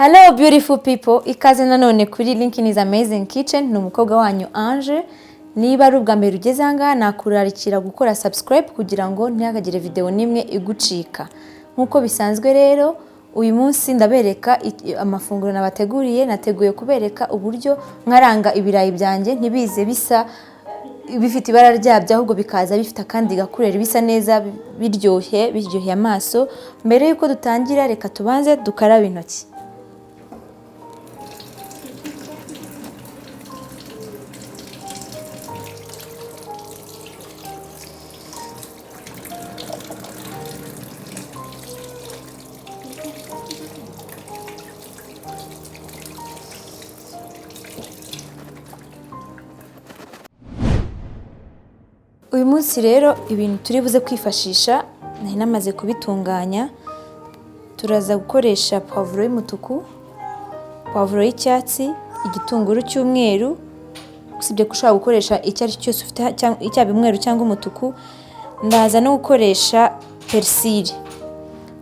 Hello beautiful people, ikaze nanone kuri Linkin is Amazing Kitchen, ni umukobwa wanyu Ange. Niba ari ubwa mbere ugeze aha nakurarikira gukora subscribe kugira ngo ntihakagire video nimwe igucika. Nkuko bisanzwe rero, uyu munsi ndabereka amafunguro nabateguriye. Nateguye kubereka uburyo nkaranga ibirayi byanjye ntibize bisa bifite ibara ryabyo, ahubwo bikaza bifite kandi gakurera bisa neza biryoshye amaso. Mbere yuko dutangira, reka tubanze dukaraba intoki. Uyu munsi rero ibintu turi buze kwifashisha nari namaze kubitunganya. Turaza gukoresha poivro y'umutuku, poivro y'icyatsi, igitunguru cy'umweru, usibye ko ushobora gukoresha icyo ari cyo cyose ufite, icyaba umweru cyangwa umutuku. Ndaza no gukoresha persili.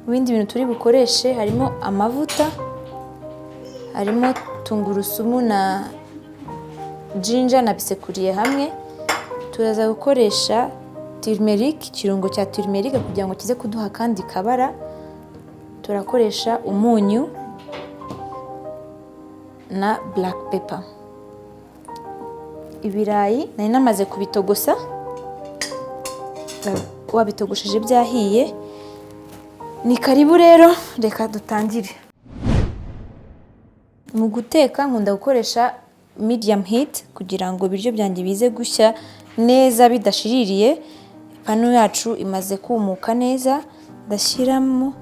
Ibindi bintu turi bukoreshe harimo amavuta, harimo tungurusumu na ginger nabisekuriye hamwe. Turaza gukoresha turmeric, ikirungo cya turmeric kugira ngo kize kuduha kandi kabara. Turakoresha umunyu na black pepper. Ibirayi nari namaze kubitogosa, wabitogosheje byahiye. Ni karibu rero, reka dutangire. Mu guteka nkunda gukoresha medium heat kugira ngo ibiryo byanjye bize gushya neza bidashiririye. Pano yacu imaze kumuka neza. Ndashyiramo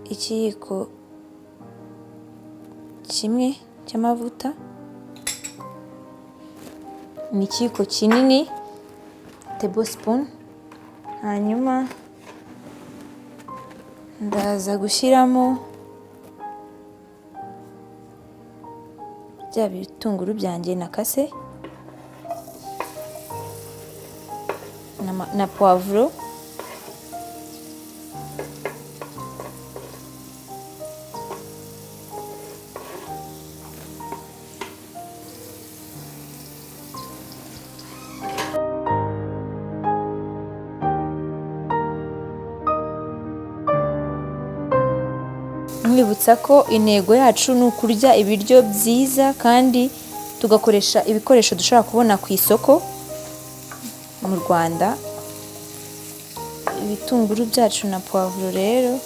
ikiyiko kimwe cy'amavuta, ni ikiyiko kinini tablespoon. Hanyuma ndaza gushyiramo bya bitunguru byanjye nakase na poivro. Mwibutsa ko intego yacu ni ukurya ibiryo byiza kandi tugakoresha ibikoresho dushobora kubona ku isoko mu Rwanda. Ibitunguru byacu na poivro rero,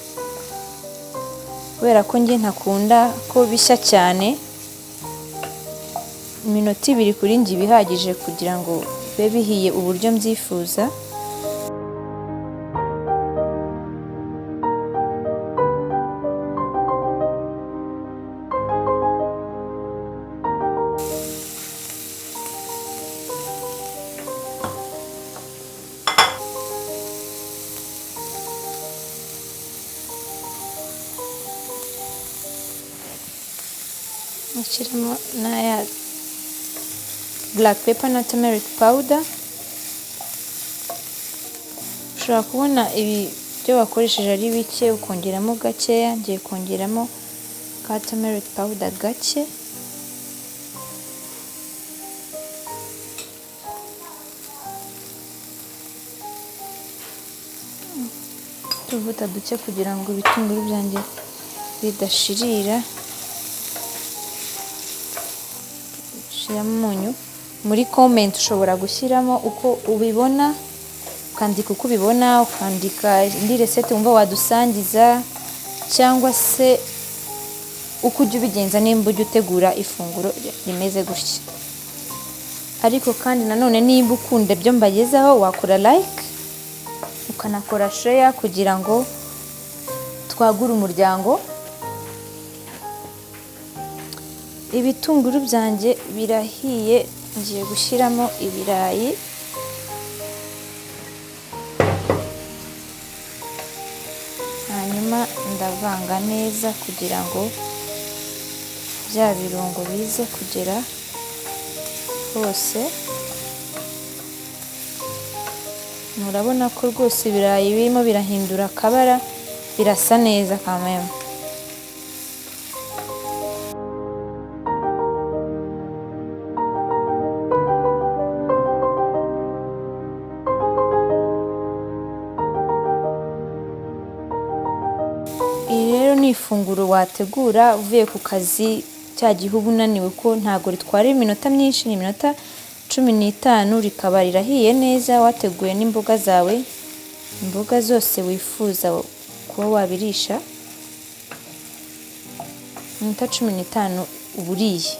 kubera ko nge ntakunda ko bishya cyane, iminota 2 kuri njye bihagije kugira ngo bibe bihiye uburyo mbyifuza. Nashyiramo na black pepper na turmeric powder. Ushobora kubona ibi byo wakoresheje ari bike ukongeramo gakeya. Ngiye kongeramo ka turmeric powder gake. Tuvuta duke kugira ngo ibitunguru byanjye bidashirira. Umunyu muri comment ushobora gushyiramo uko ubibona, ukandika uko ubibona, ukandika indi recette wumva wadusangiza, cyangwa se uko ujya ubigenza nimba ujya utegura ifunguro rimeze gutya. Ariko kandi nanone nimba ukunda ibyo mbagezaho, wakora like ukanakora share kugira ngo twagure umuryango. Ibitunguru byanjye birahiye, ngiye gushyiramo ibirayi. Hanyuma ndavanga neza kugira ngo bya birungo bize kugera hose. Murabona ko rwose ibirayi birimo birahindura akabara, birasa neza kameme. Iri rero ni ifunguro wategura uvuye ku kazi cya gihe uba unaniwe, ko ntabwo ritwara iminota myinshi, ni iminota 15 rikaba rirahiye neza, wateguye n'imboga zawe, imboga zose wifuza kuba wabirisha, iminota 15 uba uriye.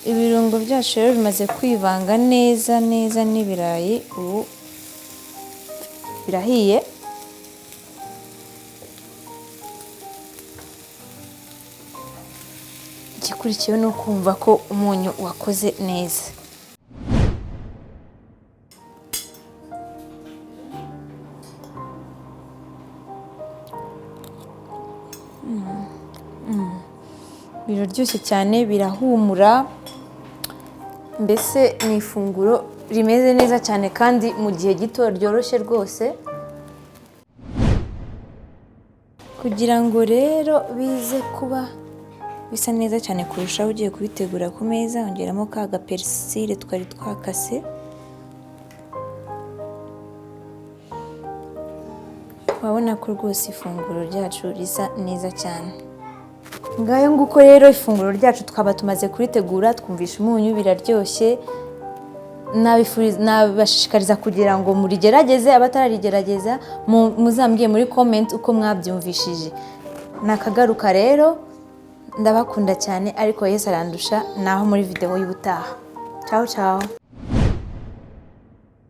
Ibirungo byacu rero bimaze kwivanga neza neza n'ibirayi, ubu birahiye. Igikurikiyeho ni ukumva ko umunyu wakoze neza. Biraryoshye cyane, birahumura, mbese ni ifunguro rimeze neza cyane kandi mu gihe gito, ryoroshye rwose. Kugira ngo rero bize kuba bisa neza cyane kurushaho, ugiye kubitegura ku meza ongeramo ka gapersile twari twakase, wabona ko rwose ifunguro ryacu risa neza cyane. Ngayo nguko rero ifunguro ryacu twaba tumaze kuritegura, twumvisha umunyu, biraryoshye. Nabashishikariza kugira ngo murigerageze, abatararigerageza muzambwiye muri comment uko mwabyumvishije. Nakagaruka rero, ndabakunda cyane, ariko Yesu arandusha. Naho muri video y'ubutaha. Ciao ciao.